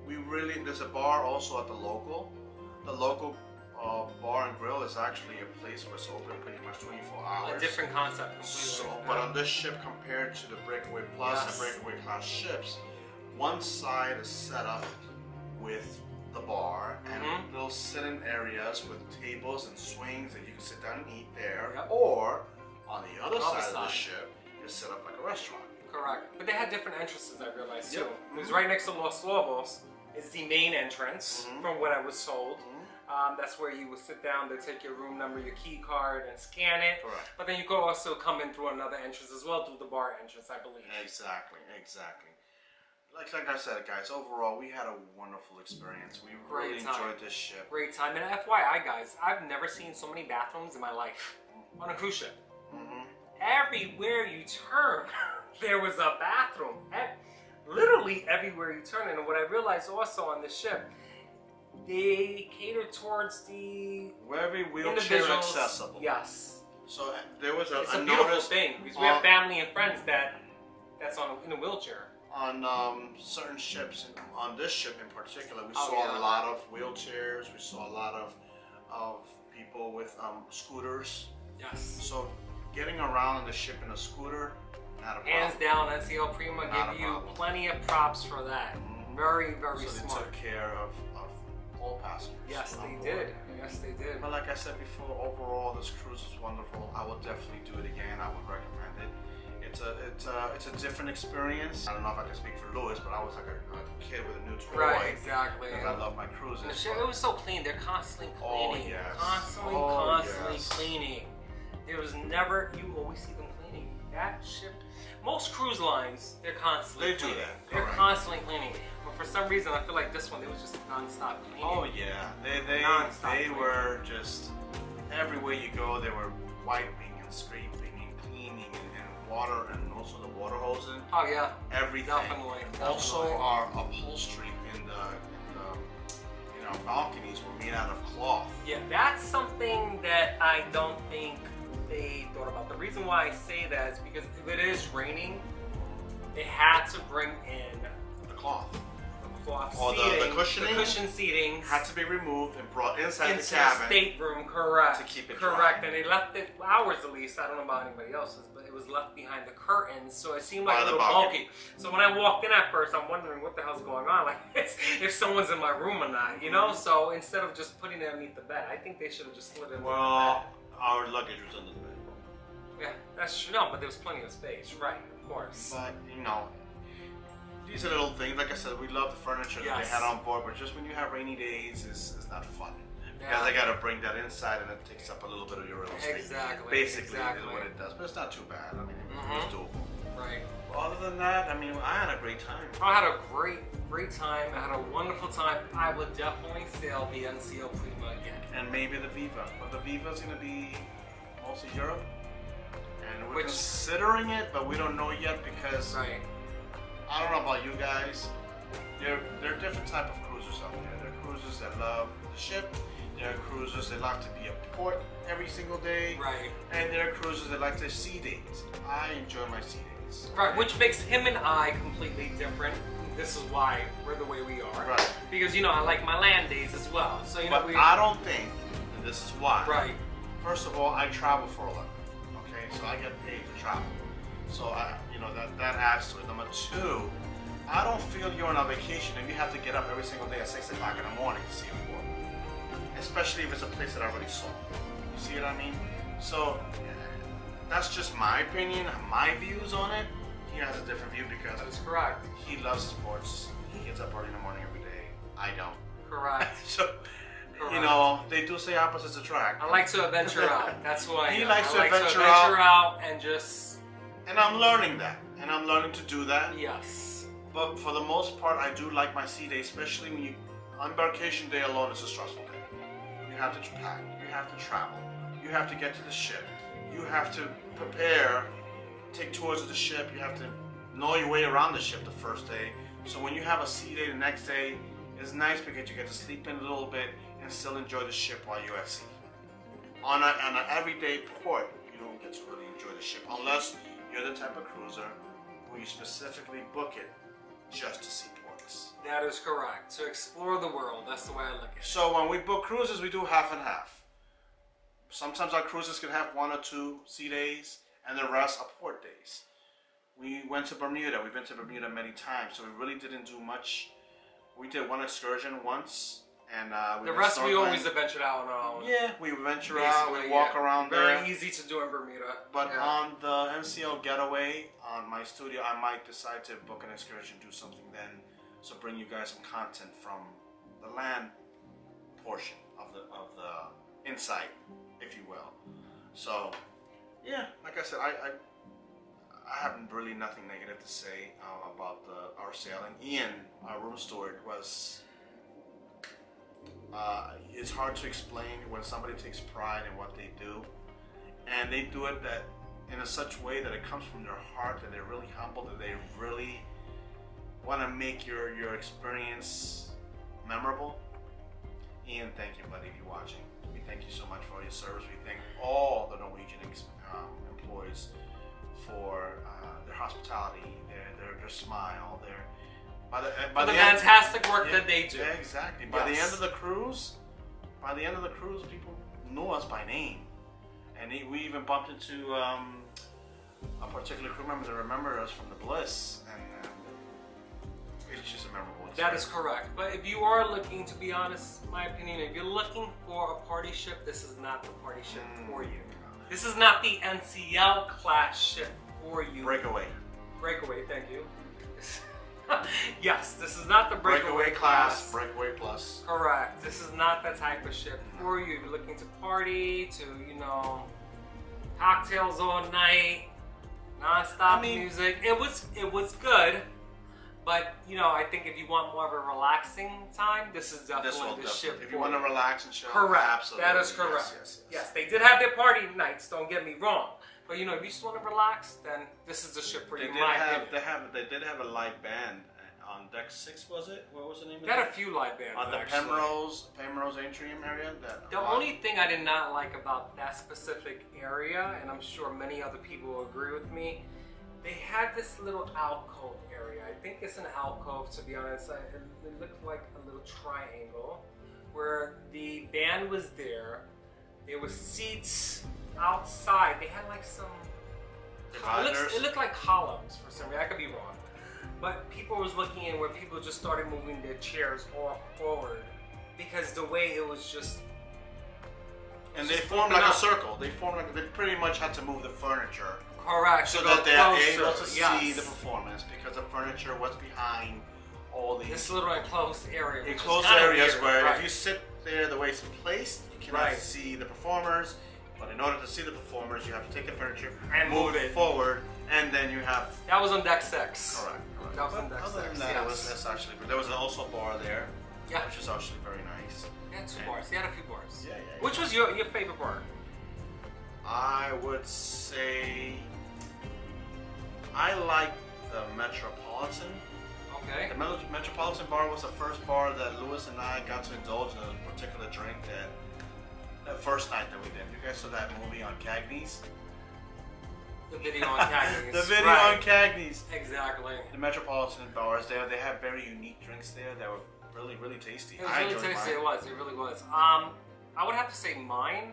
there's a bar also at the local. The local bar and grill is actually a place where it's open pretty much 24 hours. A different concept completely. So, but on this ship compared to the Breakaway Plus and Breakaway Class ships, one side is set up with the bar and little sit-in areas with tables and swings that you can sit down and eat there. Yep. Or on the other side of the ship, it's set up like a restaurant. Correct. But they had different entrances, I realized too. It was right next to Los Lobos. It's the main entrance, from what I was told. That's where you would sit down, they take your room number, your key card, and scan it. Correct. But then you could also come in through another entrance as well, through the bar entrance, I believe. Exactly. Like I said, guys, overall, we had a wonderful experience. We really enjoyed this ship. Great time. And FYI, guys, I've never seen so many bathrooms in my life on a cruise ship. Everywhere you turn, there was a bathroom. Literally everywhere you turn. And what I realized also on this ship, they cater towards the very wheelchair accessible. Yes. So there was it's a beautiful thing because we have family and friends that's in a wheelchair. On certain ships, on this ship in particular, we saw a lot of wheelchairs. We saw a lot of people with scooters. Yes. So getting around on the ship in a scooter, not a problem. Hands down, NCL Prima give you plenty of props for that. Very, very smart. So they took care of all passengers. Yes, they did. Yes, they did. But like I said before, overall, this cruise was wonderful. I will definitely do it again. I would recommend it. It's a different experience. I don't know if I can speak for Louis, but I was like a kid with a new toy. Right, exactly. I love my cruises. And the ship, it was so clean. They're constantly cleaning. Oh, yes. Constantly cleaning. There was never, you always see them cleaning. That ship, most cruise lines, they're constantly cleaning. Do that. They're constantly cleaning. But for some reason, I feel like this one, they was just non-stop cleaning. Oh yeah, they were just, everywhere you go, they were wiping and scraping and cleaning and water, and also the water hosing. Oh yeah, everything. Definitely. Also, our upholstery in our balconies were made out of cloth. Yeah, that's something that I don't think they thought about. The reason why I say that is because if it is raining, they had to bring in the cloth. Or the cushioning, the cushion seating had to be removed and brought inside the cabin. The stateroom, correct. To keep it correct. dry. And they left it, ours at least, I don't know about anybody else's, but it was left behind the curtains, so it seemed like a little bulky. So when I walked in at first, I'm wondering what the hell's going on, like if someone's in my room or not, you know? So instead of just putting it underneath the bed, I think they should have just slid it underneath the bed. Our luggage was under the bed. Yeah, that's true. No, but there was plenty of space, right, of course. But, these are little things. Like I said, we love the furniture that they had on board, but just when you have rainy days, it's not fun. Because they got to bring that inside, and it takes up a little bit of your real estate. Exactly. Basically, is what it does. But it's not too bad. I mean, it's doable. Right. But other than that, I mean, I had a great time. I had a great time. I had a wonderful time. I would definitely sail the NCL Prima again. And maybe the Viva. But the Viva's going to be mostly Europe. And we're considering it, but we don't know yet because... Right. I don't know about you guys. There are different type of cruisers out there. There are cruisers that love the ship. There are cruisers that like to be at port every single day. Right. And there are cruisers that like their sea days. I enjoy my sea days. Right, which makes him and I completely different. This is why we're the way we are. Right. Because, I like my land days as well. So, but I don't think, and this is why. Right. First of all, I travel for a living. Okay, so I get paid to travel. So that adds to it. Number two, I don't feel you're on a vacation if you have to get up every single day at 6 o'clock in the morning to see a port. Especially if it's a place that I already saw. You see what I mean? So that's just my opinion, my views on it. He has a different view because that is correct. He loves sports. He gets up early in the morning every day. I don't. Correct. So they do say opposites attract. I like to adventure out. That's why he likes to adventure out and just. And I'm learning that, and I'm learning to do that. Yes. But for the most part, I do like my sea day, especially when embarkation day alone is a stressful day. You have to pack, you have to travel, you have to get to the ship, you have to prepare, take tours of the ship, you have to know your way around the ship the first day. So when you have a sea day the next day, it's nice because you get to sleep in a little bit and still enjoy the ship while you're at sea. On an everyday port, you don't get to really enjoy the ship unless you're the type of cruiser who you specifically book it just to see port. place. That is correct. To explore the world. That's the way I look at it. So when we book cruises, we do half and half. Sometimes our cruises can have 1 or 2 sea days, and the rest are port days. We went to Bermuda. We've been to Bermuda many times, so we really didn't do much. We did one excursion once, and the rest we always ventured out on our own. Yeah, we venture out, we walk around there. Very easy to do in Bermuda. But on the NCL getaway, on my studio, I might decide to book an excursion, do something then, so bring you guys some content from the land portion of the inside, if you will. So, yeah, like I said, I have really nothing negative to say about our sailing. Ian, our room steward, was. It's hard to explain when somebody takes pride in what they do, and they do it that in such a way that it comes from their heart, that they're really humble, that they really want to make your experience memorable. Ian, thank you, buddy, if you're watching. We thank you so much for your service. We thank all the Norwegian employees for their hospitality, their smile, by the fantastic work that they do. Yeah, exactly. By the end of the cruise, people knew us by name, and we even bumped into a particular crew member that remembered us from the Bliss, and it's just a memorable experience. That is correct. But if you are looking, to be honest, my opinion, if you're looking for a party ship, this is not the party ship for you. This is not the NCL class ship for you. Breakaway, thank you. Yes, this is not the breakaway class. Breakaway plus. Correct. This is not that type of ship for you. If you're looking to party, to, cocktails all night, non-stop music. It was good, but I think if you want more of a relaxing time, this is definitely the ship. If you want to relax and chill, correct. Absolutely. That is correct. Yes, they did have their party nights. Don't get me wrong. But if you just want to relax, then this is the ship for you. They did have a live band on deck 6, was it? What was the name of it? Got a few live bands on the Penrose Atrium area. The only thing I did not like about that specific area, and I'm sure many other people will agree with me, they had this little alcove area. I think it's an alcove, to be honest. It looked like a little triangle where the band was there. There was seats outside. They had like some it looked like columns for some reason. I could be wrong, but people was looking in where people just started moving their chairs off forward because the way it was just. And they formed like a circle. They pretty much had to move the furniture. Correct. So that they are able to see the performance, because the furniture was behind all these. This little enclosed area. Enclosed areas where if you sit there the way it's placed, you cannot see the performers. But in order to see the performers, you have to take the furniture and move it forward, and then you have. That was on deck 6. Correct. That was on deck 6. Other than that, that's actually. There was also a bar there. Yeah. Which is actually very nice. They had 2 bars. They had a few bars. Yeah. Which was your favorite bar? I would say I like the Metropolitan. Okay. The Metropolitan bar was the first bar that Lewis and I got to indulge in a particular drink that first night that we did. You guys saw that movie on Cagney's? The video on Cagney's. The video on Cagney's. Exactly. The Metropolitan bars, they have very unique drinks there that were really, really tasty. It was really tasty. It really was. I would have to say mine.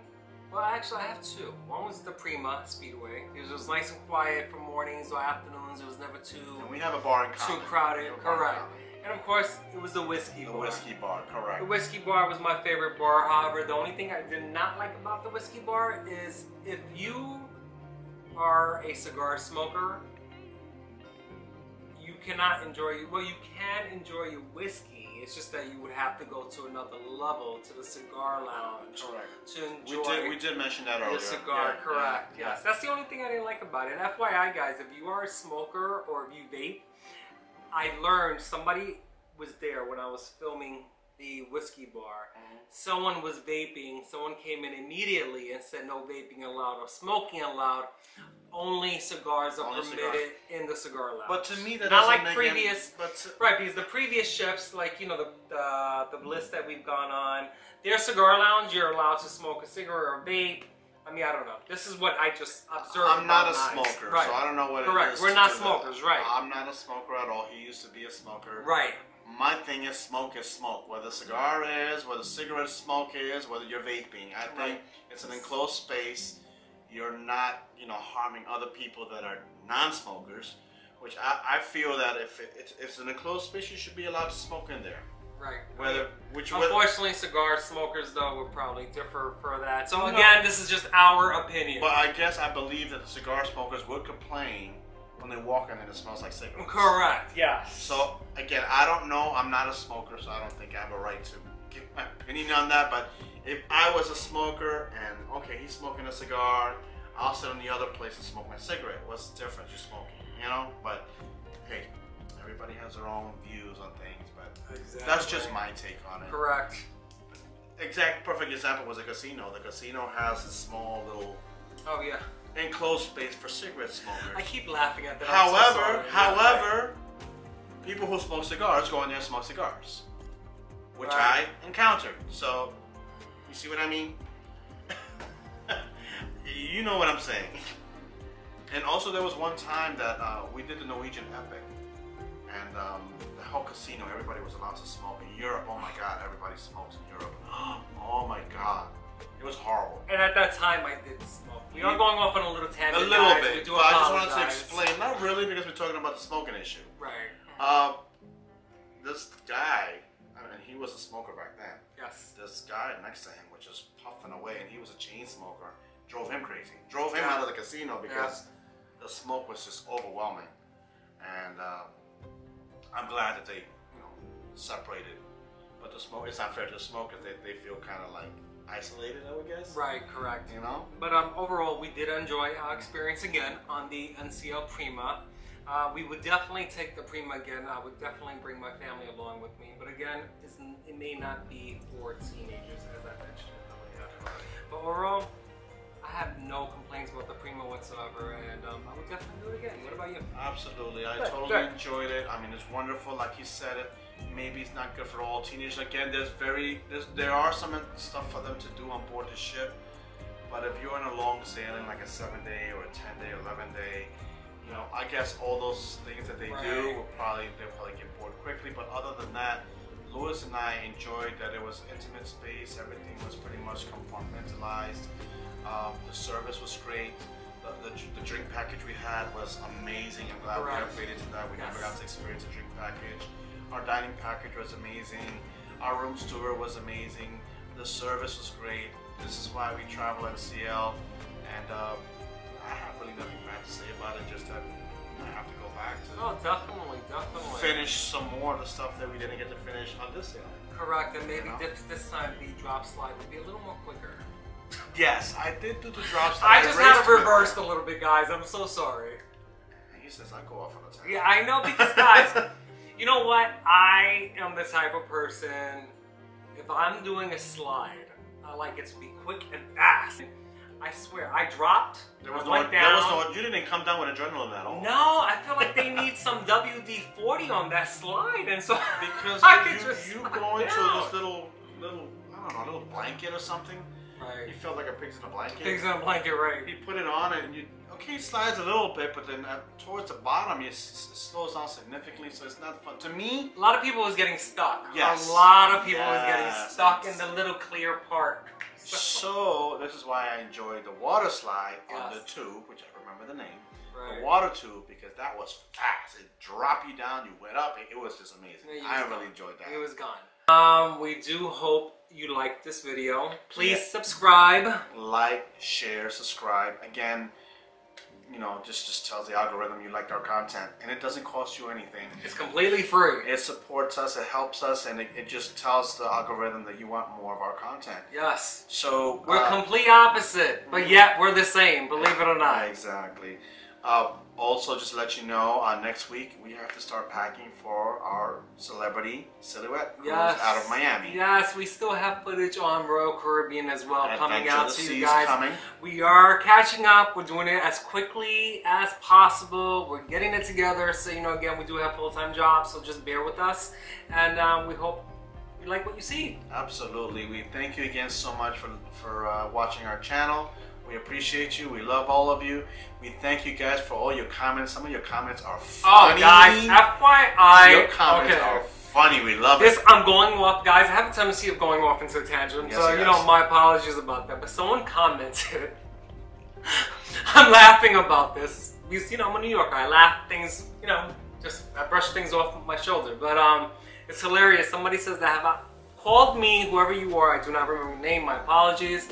Well, actually, I have 2. One was the Prima Speedway. It was nice and quiet for mornings or afternoons. It was never too. And we have a bar in common. Too crowded. Correct. And of course, it was the whiskey bar. The whiskey bar, correct. The whiskey bar was my favorite bar. However, the only thing I did not like about the whiskey bar is if you are a cigar smoker, you cannot enjoy. Well, you can enjoy your whiskey. It's just that you would have to go to another level, to the cigar lounge, to enjoy. We did mention that earlier. The cigar, correct. Yes, that's the only thing I didn't like about it. And FYI, guys, if you are a smoker or if you vape, I learned somebody was there when I was filming the whiskey bar. Someone was vaping. Someone came in immediately and said no vaping allowed or smoking allowed. Only cigars are permitted in the cigar lounge. But to me, that not doesn't like previous. Right, because the previous ships, like the Bliss that we've gone on, their cigar lounge, you're allowed to smoke a cigarette or vape. I mean, I don't know. This is what I just observed. I'm not a smoker, so I don't know what it is. Correct. We're not smokers, right? I'm not a smoker at all. He used to be a smoker. Right. my thing is smoke, whether cigar is, whether cigarette smoke is, whether you're vaping. I think it's an enclosed space. You're not, you know, harming other people that are non-smokers, which I feel that if it's an enclosed space, you should be allowed to smoke in there. Right. Unfortunately, cigar smokers though would probably differ for that. So again, this is just our opinion. But I believe that the cigar smokers would complain when they walk in and it smells like cigarettes. Correct. Yes. So again, I don't know. I'm not a smoker, so I don't think I have a right to give my opinion on that. But if I was a smoker and okay, he's smoking a cigar, I'll sit in the other place and smoke my cigarette. What's the difference? You're smoking, you know. But hey, everybody has their own views on things. But that's just my take on it. Correct. Perfect example was a casino. The casino has a small little enclosed space for cigarette smokers. I keep laughing at that. However, people who smoke cigars go in there and smoke cigars, which I encountered. So, you see what I mean? You know what I'm saying. And also, there was one time that we did the Norwegian Epic, and the whole casino, everybody was allowed to smoke. In Europe, oh my God, everybody smokes in Europe. Oh my God. It was horrible. And at that time, I did smoke. We are going off on a little tangent. A little bit. But I just wanted to explain. Not really, because we're talking about the smoking issue. Right. This guy, I mean, he was a smoker back then. Yes. This guy next to him was just puffing away, and he was a chain smoker. Drove him crazy. Drove him out of the casino because the smoke was just overwhelming. And I'm glad that they, you know, separated. But the smoke, it's not fair to the smokers. They feel kind of like isolated, I would guess. Right, correct. You know? But overall, we did enjoy our experience again on the Untitled Prima. We would definitely take the Prima again. I would definitely bring my family along with me. But again, it may not be for teenagers, as I mentioned. But overall, I have no complaints about the Prima whatsoever, and I would definitely do it again. What about you? Absolutely. I totally enjoyed it. I mean, it's wonderful. Like you said, maybe it's not good for all teenagers. Again, there are some stuff for them to do on board the ship, but if you're in a long sailing, like a 7-day or a 10-day, 11-day, you know, I guess all those things that they do they'll probably get bored quickly. But other than that, Louis and I enjoyed that it was intimate space. Everything was pretty much compartmentalized. The service was great. The drink package we had was amazing. I'm glad we upgraded to that. We never got to experience a drink package. Our dining package was amazing. Our room tour was amazing. The service was great. This is why we travel at CL. And I have really nothing bad to say about it. Just that I have to go back to definitely finish some more of the stuff that we didn't get to finish on this sail. Correct, and maybe this time the drop slide would be a little more quicker. Yes, I did do the drop slide. I just had it reversed a little bit, guys. I'm so sorry. He says I go off on a tangent. Yeah, I know, because guys, you know what? I am the type of person, if I'm doing a slide, I like it to be quick and fast. I swear, I dropped, went down. You didn't come down with adrenaline at all. No, I feel like they need some WD-40 on that slide, and so because you go into this little I don't know, little blanket or something. Right. You felt like a pig's in a blanket. Pigs in a blanket, right? You put it on and it slides a little bit, but then towards the bottom it slows down significantly, so it's not fun. To me, a lot of people was getting stuck. Yes. A lot of people was getting stuck in the little clear part. So this is why I enjoyed the water slide on the tube, which I remember the name. Right. The water tube, because that was fast. It dropped you down, you went up. It was just amazing. I really enjoyed that. It was gone. We do hope you liked this video. Please subscribe. Like, share, subscribe. Again, you know, just tells the algorithm you liked our content, and it doesn't cost you anything. It's completely free. It supports us, it helps us, and it just tells the algorithm that you want more of our content. Yes. So we're complete opposite, but yet we're the same, believe it or not. Exactly. Also, just to let you know, next week we have to start packing for our celebrity silhouette cruise out of Miami. Yes, we still have footage on Royal Caribbean as well coming out to you guys. Coming. We are catching up. We're doing it as quickly as possible. We're getting it together. So, you know, again, we do have full-time jobs, so just bear with us. And we hope you like what you see. Absolutely. We thank you again so much for watching our channel. We appreciate you. We love all of you. We thank you guys for all your comments. Some of your comments are funny. Oh, guys, FYI. Your comments are funny. We love this. it. I'm going off, guys. I have a tendency of going off into a tangent, Yes, so yes. you know, my apologies about that. But someone commented. I'm laughing about this because you know I'm a New Yorker. I laugh at things, you know, just I brush things off with my shoulder. But it's hilarious. Somebody says that have called me, whoever you are, I do not remember your name. My apologies.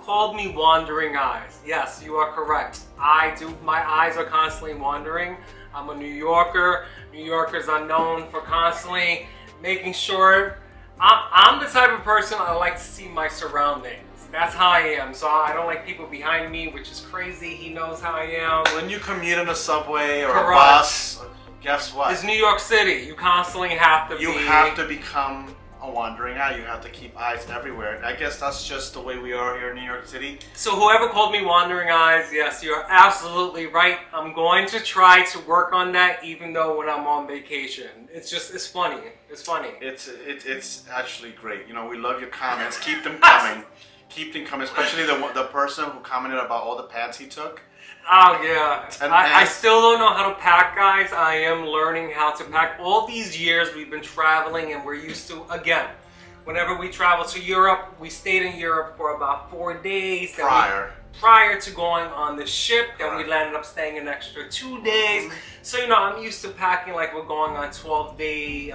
Called me wandering eyes. Yes, you are correct. I do. My eyes are constantly wandering. I'm a New Yorker. New Yorkers are known for constantly making sure. I'm the type of person I like to see my surroundings. That's how I am. So I don't like people behind me, which is crazy. He knows how I am. When you commute in a subway or Correct. a bus, guess what? It's New York City. You constantly have to You have to become a wandering eye. You have to keep eyes everywhere. I guess that's just the way we are here in New York City. So whoever called me wandering eyes, yes, you're absolutely right. I'm going to try to work on that even though when I'm on vacation. It's funny. It's funny. It's actually great. You know, we love your comments. Keep them coming. Keep them coming, especially the person who commented about all the pants he took. Oh yeah, I still don't know how to pack, guys. I am learning how to pack. All these years we've been traveling and we're used to, again, whenever we travel to Europe, we stayed in Europe for about 4 days. Prior to going on the ship, then we landed up staying an extra 2 days. So, you know, I'm used to packing like we're going on 12-day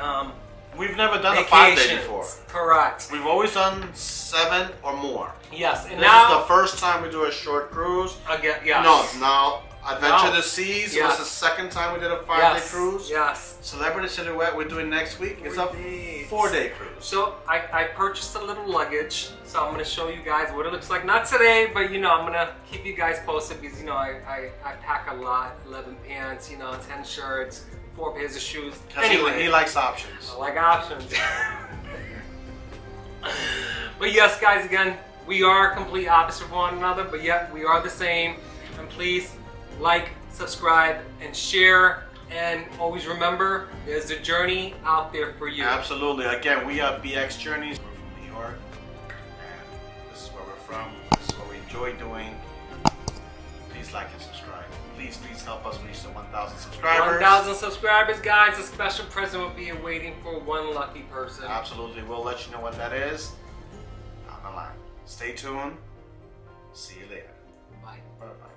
We've never done vacations. a 5-day before. Correct. We've always done 7 or more. Yes, and this now is the first time we do a short cruise. Again, yes. No, Adventure the Seas was the second time we did a 5-day cruise. Yes. Celebrity Silhouette we're doing next week. It's a 4-day cruise. So I purchased a little luggage. So I'm going to show you guys what it looks like. Not today, but you know, I'm going to keep you guys posted because you know, I pack a lot. 11 pants, you know, 10 shirts, 4 pairs of shoes. Anyway, he likes options. I like options. But yes, guys, again, we are complete opposite of one another, but yet we are the same. And please like, subscribe, and share. And always remember, there's a journey out there for you. Absolutely. Again, we are BX Journeys. We're from New York, and this is where we're from. This is what we enjoy doing. Please like and subscribe. Please help us reach the 1,000 subscribers. 1,000 subscribers, guys. A special present will be awaiting for one lucky person. Absolutely. We'll let you know what that is down the line. Stay tuned. See you later. Bye. Bye-bye.